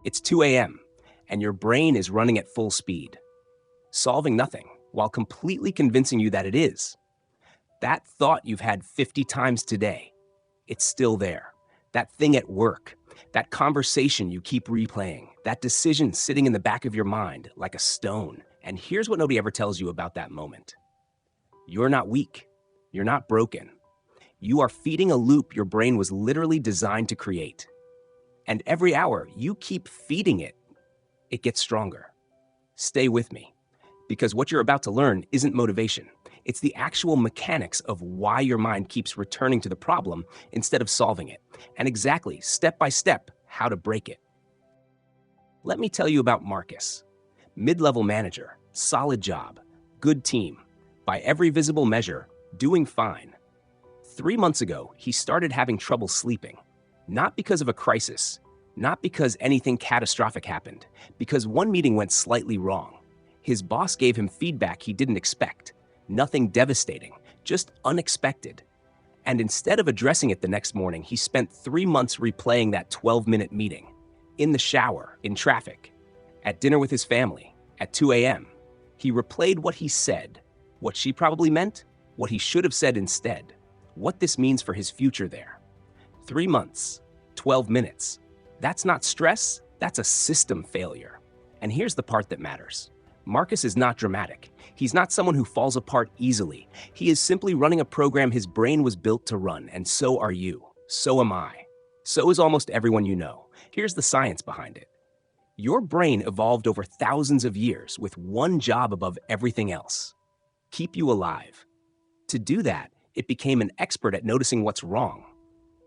It's 2 a.m., and your brain is running at full speed, solving nothing while completely convincing you that it is. That thought you've had 50 times today, it's still there. That thing at work, that conversation you keep replaying, that decision sitting in the back of your mind like a stone. And here's what nobody ever tells you about that moment. You're not weak. You're not broken. You are feeding a loop your brain was literally designed to create. And every hour you keep feeding it, it gets stronger. Stay with me, because what you're about to learn isn't motivation. It's the actual mechanics of why your mind keeps returning to the problem instead of solving it, and exactly, step by step, how to break it. Let me tell you about Marcus. Mid-level manager, solid job, good team, by every visible measure, doing fine. 3 months ago, he started having trouble sleeping. Not because of a crisis, not because anything catastrophic happened, because one meeting went slightly wrong. His boss gave him feedback he didn't expect. Nothing devastating, just unexpected. And instead of addressing it the next morning, he spent 3 months replaying that 12-minute meeting. In the shower, in traffic, at dinner with his family, at 2 a.m. He replayed what he said, what she probably meant, what he should have said instead, what this means for his future there. 3 months, 12 minutes. That's not stress, that's a system failure. And here's the part that matters. Marcus is not dramatic. He's not someone who falls apart easily. He is simply running a program his brain was built to run, and so are you. So am I. So is almost everyone you know. Here's the science behind it. Your brain evolved over thousands of years with one job above everything else: keep you alive. To do that, it became an expert at noticing what's wrong,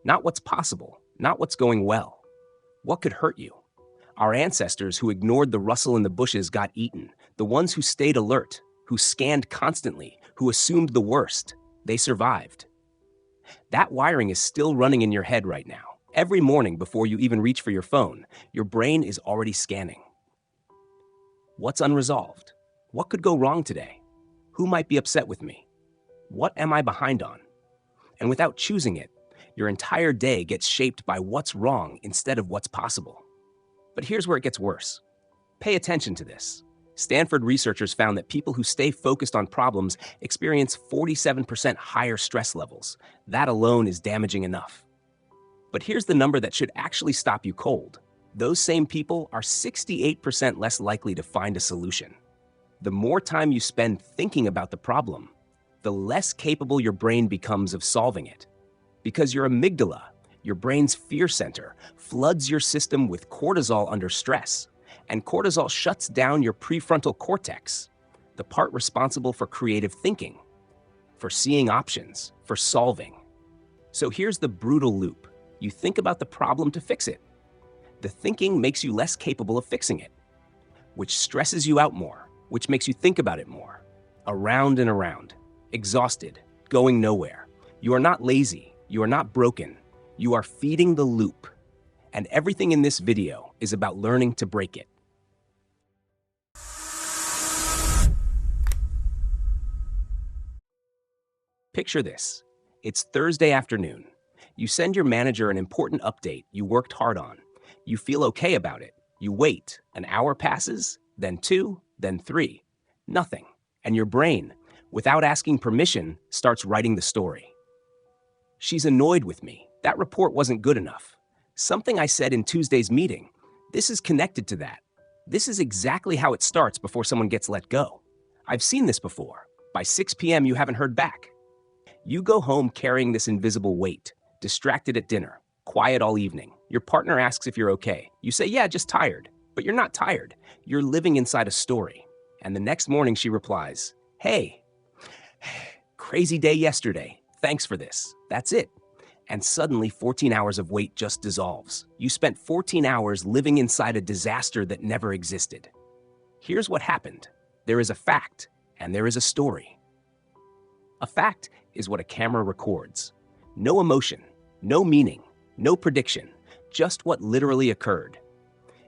not what's possible, not what's going well. What could hurt you? Our ancestors who ignored the rustle in the bushes got eaten. The ones who stayed alert, who scanned constantly, who assumed the worst, they survived. That wiring is still running in your head right now. Every morning before you even reach for your phone, your brain is already scanning. What's unresolved? What could go wrong today? Who might be upset with me? What am I behind on? And without choosing it, your entire day gets shaped by what's wrong instead of what's possible. But here's where it gets worse. Pay attention to this. Stanford researchers found that people who stay focused on problems experience 47% higher stress levels. That alone is damaging enough. But here's the number that should actually stop you cold. Those same people are 68% less likely to find a solution. The more time you spend thinking about the problem, the less capable your brain becomes of solving it. Because your amygdala, your brain's fear center, floods your system with cortisol under stress. And cortisol shuts down your prefrontal cortex, the part responsible for creative thinking, for seeing options, for solving. So here's the brutal loop. You think about the problem to fix it. The thinking makes you less capable of fixing it, which stresses you out more, which makes you think about it more. Around and around, exhausted, going nowhere. You are not lazy. You are not broken. You are feeding the loop. And everything in this video is about learning to break it. Picture this. It's Thursday afternoon. You send your manager an important update you worked hard on. You feel okay about it. You wait. An hour passes, then 2, then 3. Nothing. And your brain, without asking permission, starts writing the story. She's annoyed with me. That report wasn't good enough. Something I said in Tuesday's meeting. This is connected to that. This is exactly how it starts before someone gets let go. I've seen this before. By 6 p.m., you haven't heard back. You go home carrying this invisible weight, distracted at dinner, quiet all evening. Your partner asks if you're okay. You say, yeah, just tired. But you're not tired. You're living inside a story. And the next morning she replies, hey, crazy day yesterday. Thanks for this. That's it. And suddenly 14 hours of weight just dissolves. You spent 14 hours living inside a disaster that never existed. Here's what happened. There is a fact, and there is a story. A fact is what a camera records. No emotion, no meaning, no prediction, just what literally occurred.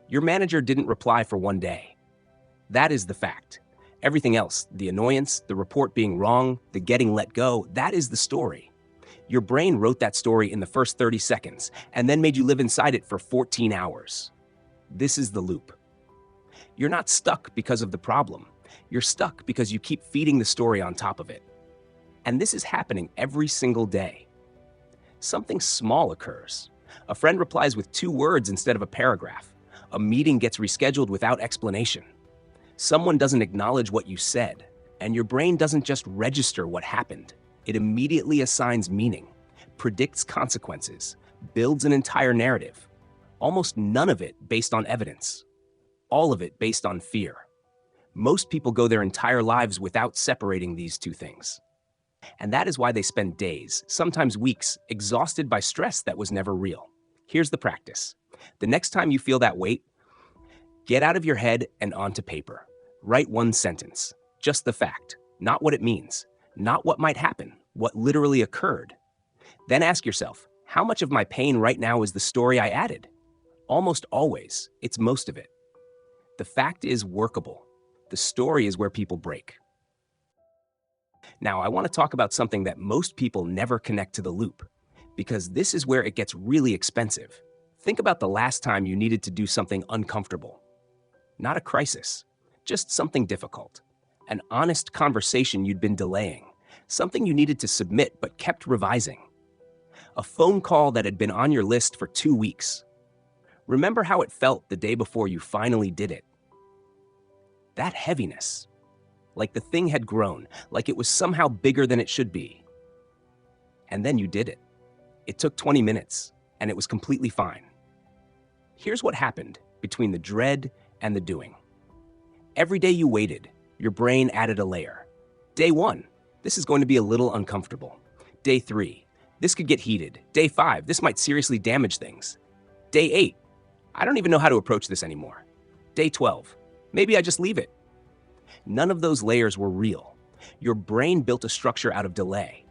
Your manager didn't reply for 1 day. That is the fact. Everything else, the annoyance, the report being wrong, the getting let go, that is the story. Your brain wrote that story in the first 30 seconds and then made you live inside it for 14 hours. This is the loop. You're not stuck because of the problem. You're stuck because you keep feeding the story on top of it. And this is happening every single day. Something small occurs. A friend replies with 2 words instead of a paragraph. A meeting gets rescheduled without explanation. Someone doesn't acknowledge what you said, and your brain doesn't just register what happened. It immediately assigns meaning, predicts consequences, builds an entire narrative. Almost none of it based on evidence. All of it based on fear. Most people go their entire lives without separating these 2 things. And that is why they spend days, sometimes weeks, exhausted by stress that was never real. Here's the practice. The next time you feel that weight, get out of your head and onto paper. Write 1 sentence, just the fact, not what it means, not what might happen, what literally occurred. Then ask yourself, how much of my pain right now is the story I added? Almost always, it's most of it. The fact is workable. The story is where people break. Now, I want to talk about something that most people never connect to the loop, because this is where it gets really expensive. Think about the last time you needed to do something uncomfortable. Not a crisis, just something difficult. An honest conversation you'd been delaying, something you needed to submit but kept revising. A phone call that had been on your list for 2 weeks. Remember how it felt the day before you finally did it? That heaviness. Like the thing had grown, like it was somehow bigger than it should be. And then you did it. It took 20 minutes, and it was completely fine. Here's what happened between the dread and the doing. Every day you waited, your brain added a layer. Day 1, this is going to be a little uncomfortable. Day 3, this could get heated. Day 5, this might seriously damage things. Day 8, I don't even know how to approach this anymore. Day 12, maybe I just leave it. None of those layers were real. Your brain built a structure out of delay.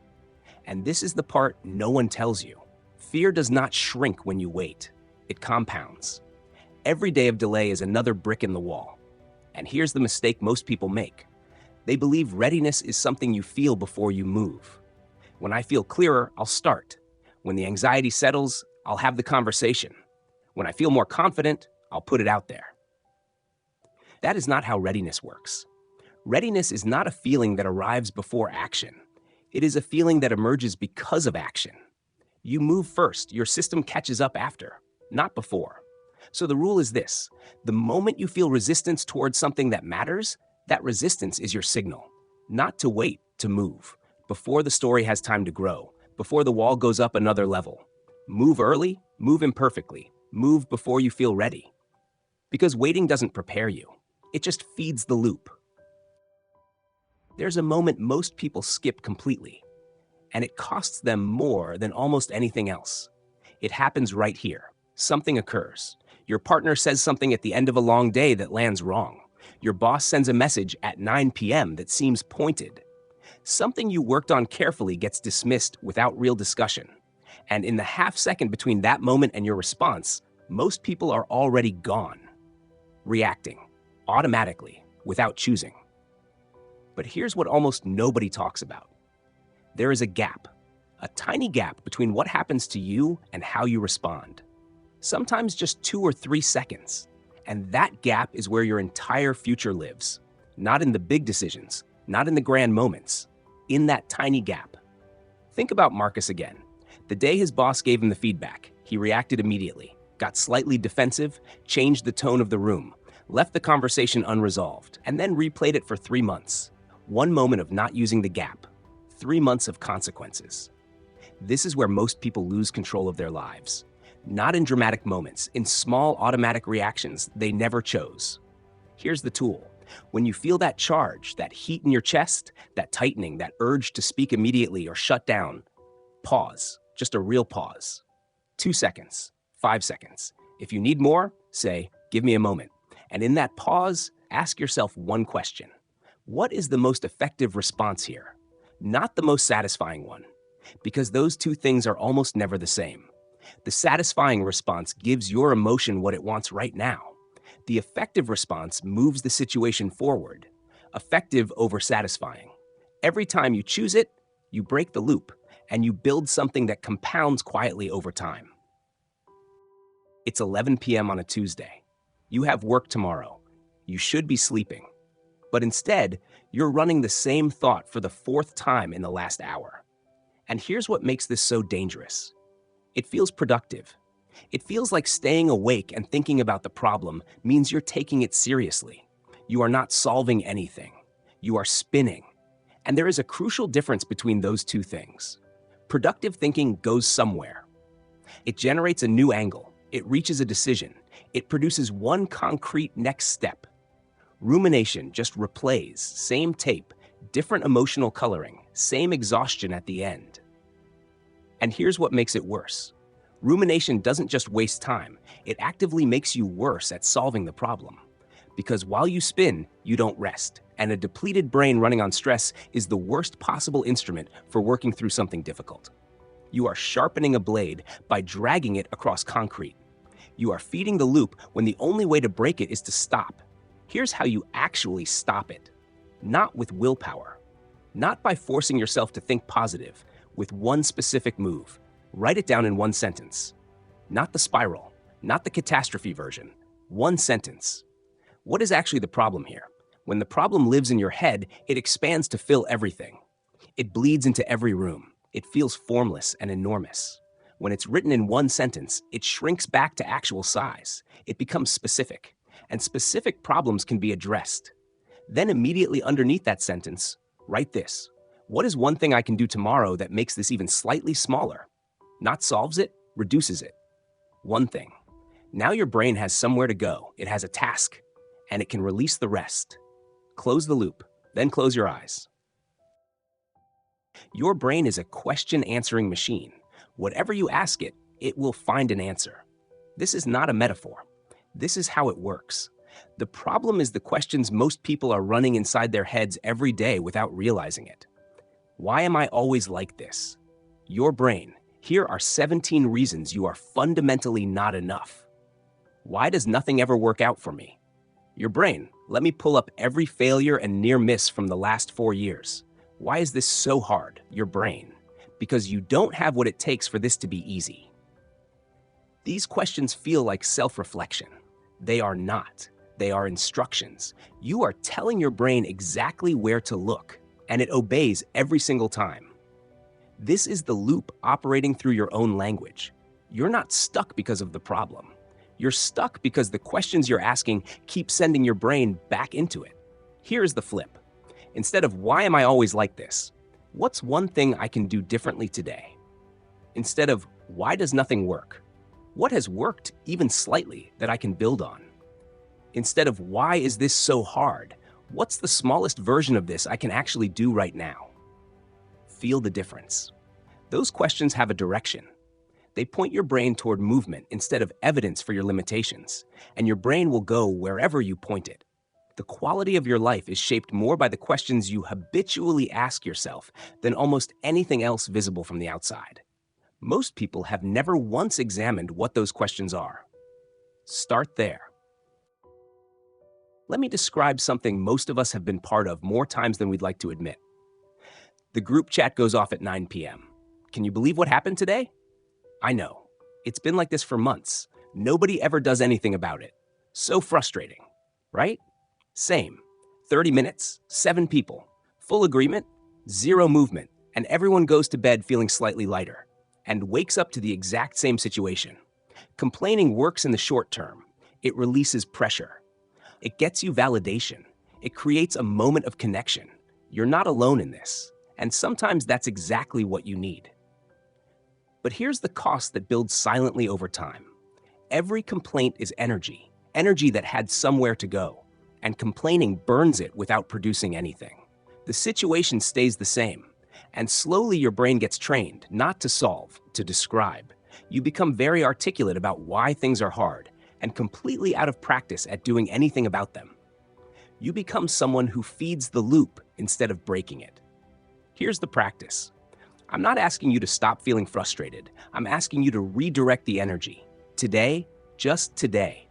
And this is the part no one tells you. Fear does not shrink when you wait. It compounds. Every day of delay is another brick in the wall. And here's the mistake most people make. They believe readiness is something you feel before you move. When I feel clearer, I'll start. When the anxiety settles, I'll have the conversation. When I feel more confident, I'll put it out there. That is not how readiness works. Readiness is not a feeling that arrives before action. It is a feeling that emerges because of action. You move first, your system catches up after, not before. So the rule is this: the moment you feel resistance towards something that matters, that resistance is your signal. Not to wait, to move, before the story has time to grow, before the wall goes up another level. Move early, move imperfectly, move before you feel ready. Because waiting doesn't prepare you, it just feeds the loop. There's a moment most people skip completely, and it costs them more than almost anything else. It happens right here. Something occurs. Your partner says something at the end of a long day that lands wrong. Your boss sends a message at 9 p.m. that seems pointed. Something you worked on carefully gets dismissed without real discussion. And in the half second between that moment and your response, most people are already gone. Reacting, automatically, without choosing. But here's what almost nobody talks about. There is a gap, a tiny gap between what happens to you and how you respond. Sometimes just 2 or 3 seconds. And that gap is where your entire future lives. Not in the big decisions, not in the grand moments, in that tiny gap. Think about Marcus again. The day his boss gave him the feedback, he reacted immediately, got slightly defensive, changed the tone of the room, left the conversation unresolved, and then replayed it for 3 months. 1 moment of not using the gap, 3 months of consequences. This is where most people lose control of their lives. Not in dramatic moments, in small automatic reactions they never chose. Here's the tool. When you feel that charge, that heat in your chest, that tightening, that urge to speak immediately or shut down, pause, just a real pause. 2 seconds, 5 seconds. If you need more, say, "Give me a moment." And in that pause, ask yourself one question. What is the most effective response here? Not the most satisfying one, because those 2 things are almost never the same. The satisfying response gives your emotion what it wants right now. The effective response moves the situation forward. Effective over satisfying. Every time you choose it, you break the loop, and you build something that compounds quietly over time. It's 11 p.m. on a Tuesday. You have work tomorrow. You should be sleeping. But instead, you're running the same thought for the fourth time in the last hour. And here's what makes this so dangerous. It feels productive. It feels like staying awake and thinking about the problem means you're taking it seriously. You are not solving anything. You are spinning. And there is a crucial difference between those two things. Productive thinking goes somewhere. It generates a new angle. It reaches a decision. It produces one concrete next step. Rumination just replays, same tape, different emotional coloring, same exhaustion at the end. And here's what makes it worse. Rumination doesn't just waste time, it actively makes you worse at solving the problem. Because while you spin, you don't rest, and a depleted brain running on stress is the worst possible instrument for working through something difficult. You are sharpening a blade by dragging it across concrete. You are feeding the loop when the only way to break it is to stop. Here's how you actually stop it. Not with willpower. Not by forcing yourself to think positive, with one specific move. Write it down in one sentence. Not the spiral, not the catastrophe version. One sentence. What is actually the problem here? When the problem lives in your head, it expands to fill everything. It bleeds into every room. It feels formless and enormous. When it's written in one sentence, it shrinks back to actual size. It becomes specific, and specific problems can be addressed. Then immediately underneath that sentence, write this. What is one thing I can do tomorrow that makes this even slightly smaller? Not solves it, reduces it. One thing. Now your brain has somewhere to go. It has a task, and it can release the rest. Close the loop, then close your eyes. Your brain is a question-answering machine. Whatever you ask it, it will find an answer. This is not a metaphor. This is how it works. The problem is the questions most people are running inside their heads every day without realizing it. Why am I always like this? Your brain, here are 17 reasons you are fundamentally not enough. Why does nothing ever work out for me? Your brain, let me pull up every failure and near miss from the last 4 years. Why is this so hard? Your brain. Because you don't have what it takes for this to be easy. These questions feel like self-reflection. They are not. They are instructions. You are telling your brain exactly where to look, and it obeys every single time. This is the loop operating through your own language. You're not stuck because of the problem. You're stuck because the questions you're asking keep sending your brain back into it. Here's the flip. Instead of why am I always like this? What's one thing I can do differently today? Instead of why does nothing work? What has worked, even slightly, that I can build on? Instead of why is this so hard? What's the smallest version of this I can actually do right now? Feel the difference. Those questions have a direction. They point your brain toward movement instead of evidence for your limitations, and your brain will go wherever you point it. The quality of your life is shaped more by the questions you habitually ask yourself than almost anything else visible from the outside. Most people have never once examined what those questions are. Start there. Let me describe something most of us have been part of more times than we'd like to admit. The group chat goes off at 9 p.m. Can you believe what happened today? I know. It's been like this for months. Nobody ever does anything about it. So frustrating, right? Same. 30 minutes, 7 people. Full agreement, 0 movement, and everyone goes to bed feeling slightly lighter and wakes up to the exact same situation. Complaining works in the short term. It releases pressure. It gets you validation. It creates a moment of connection. You're not alone in this, and sometimes that's exactly what you need. But here's the cost that builds silently over time. Every complaint is energy, energy that had somewhere to go. And complaining burns it without producing anything. The situation stays the same, and slowly your brain gets trained not to solve, to describe. You become very articulate about why things are hard, and completely out of practice at doing anything about them. You become someone who feeds the loop instead of breaking it. Here's the practice. I'm not asking you to stop feeling frustrated. I'm asking you to redirect the energy. Today, just today.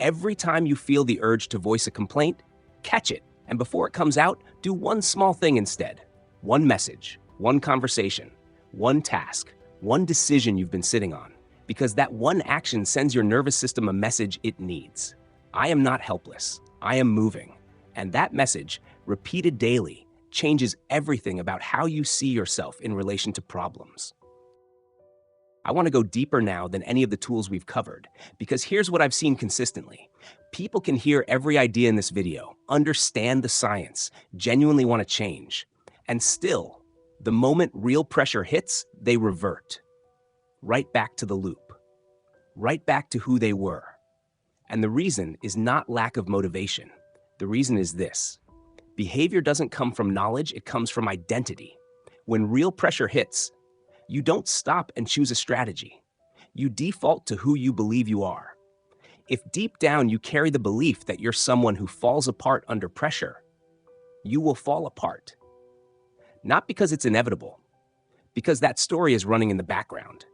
Every time you feel the urge to voice a complaint, catch it, and before it comes out, do one small thing instead. One message, one conversation, one task, one decision you've been sitting on, because that one action sends your nervous system a message it needs. I am not helpless. I am moving. And that message, repeated daily, changes everything about how you see yourself in relation to problems. I want to go deeper now than any of the tools we've covered, because here's what I've seen consistently. People can hear every idea in this video, understand the science, genuinely want to change, and still, the moment real pressure hits, they revert. Right back to the loop. Right back to who they were. And the reason is not lack of motivation. The reason is this. Behavior doesn't come from knowledge, it comes from identity. When real pressure hits, you don't stop and choose a strategy. You default to who you believe you are. If deep down you carry the belief that you're someone who falls apart under pressure, you will fall apart. Not because it's inevitable, because that story is running in the background,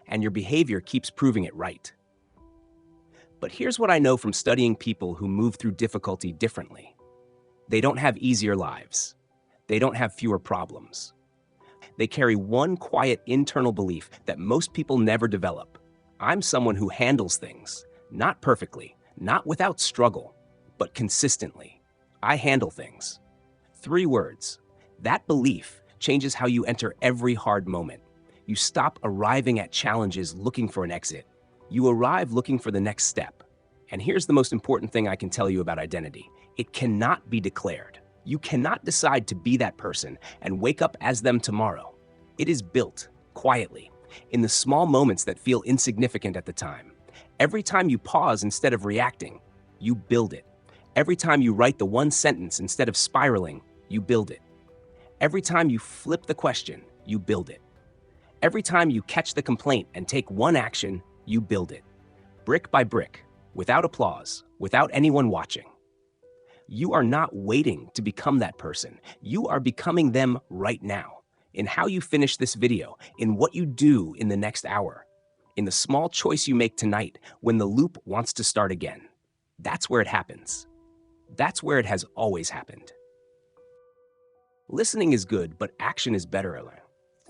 and your behavior keeps proving it right. But here's what I know from studying people who move through difficulty differently. They don't have easier lives. They don't have fewer problems. They carry one quiet internal belief that most people never develop. I'm someone who handles things, not perfectly, not without struggle, but consistently. I handle things. 3 words. That belief changes how you enter every hard moment. You stop arriving at challenges looking for an exit. You arrive looking for the next step. And here's the most important thing I can tell you about identity. It cannot be declared. You cannot decide to be that person and wake up as them tomorrow. It is built, quietly, in the small moments that feel insignificant at the time. Every time you pause instead of reacting, you build it. Every time you write the one sentence instead of spiraling, you build it. Every time you flip the question, you build it. Every time you catch the complaint and take one action, you build it. Brick by brick, without applause, without anyone watching. You are not waiting to become that person. You are becoming them right now. In how you finish this video, in what you do in the next hour, in the small choice you make tonight when the loop wants to start again. That's where it happens. That's where it has always happened. Listening is good, but action is better.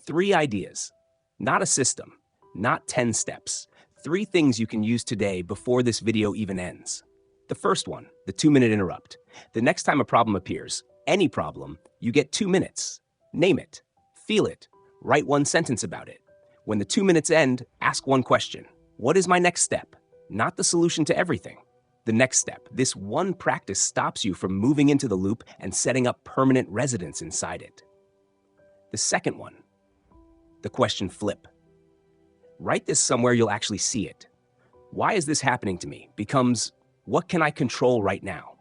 3 ideas, not a system, not 10 steps. 3 things you can use today before this video even ends. The first one, the 2-minute interrupt. The next time a problem appears, any problem, you get 2 minutes. Name it, feel it, write 1 sentence about it. When the 2 minutes end, ask 1 question. What is my next step? Not the solution to everything. The next step. This one practice stops you from moving into the loop and setting up permanent residence inside it. The second one, the question flip. Write this somewhere you'll actually see it. Why is this happening to me? Becomes, what can I control right now?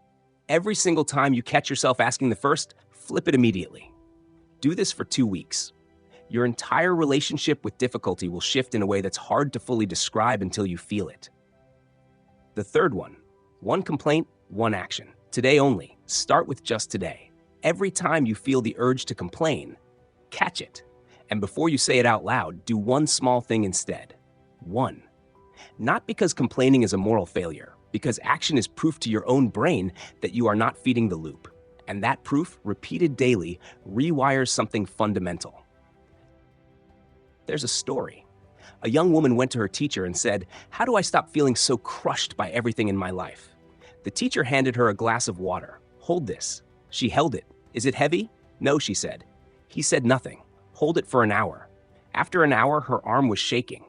Every single time you catch yourself asking the first, flip it immediately. Do this for 2 weeks. Your entire relationship with difficulty will shift in a way that's hard to fully describe until you feel it. The third one, 1 complaint, 1 action. Today only. Start with just today. Every time you feel the urge to complain, catch it. And before you say it out loud, do 1 small thing instead. 1. Not because complaining is a moral failure, because action is proof to your own brain that you are not feeding the loop. And that proof, repeated daily, rewires something fundamental. There's a story. A young woman went to her teacher and said, "How do I stop feeling so crushed by everything in my life?" The teacher handed her a glass of water. "Hold this." She held it. "Is it heavy?" "No," she said. He said nothing. "Hold it for an hour." After an hour, her arm was shaking.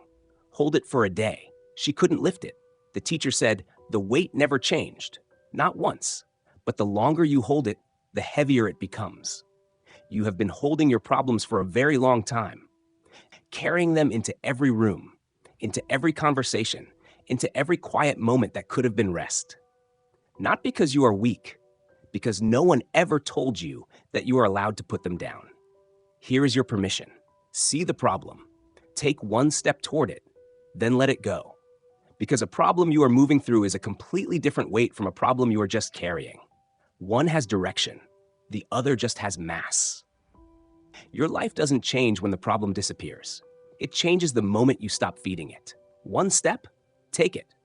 "Hold it for a day." She couldn't lift it. The teacher said, "The weight never changed. Not once. But the longer you hold it, the heavier it becomes. You have been holding your problems for a very long time, carrying them into every room, into every conversation, into every quiet moment that could have been rest. Not because you are weak, because no one ever told you that you are allowed to put them down. Here is your permission. See the problem. Take 1 step toward it, then let it go. Because a problem you are moving through is a completely different weight from a problem you are just carrying. One has direction, the other just has mass. Your life doesn't change when the problem disappears. It changes the moment you stop feeding it. 1 step, take it.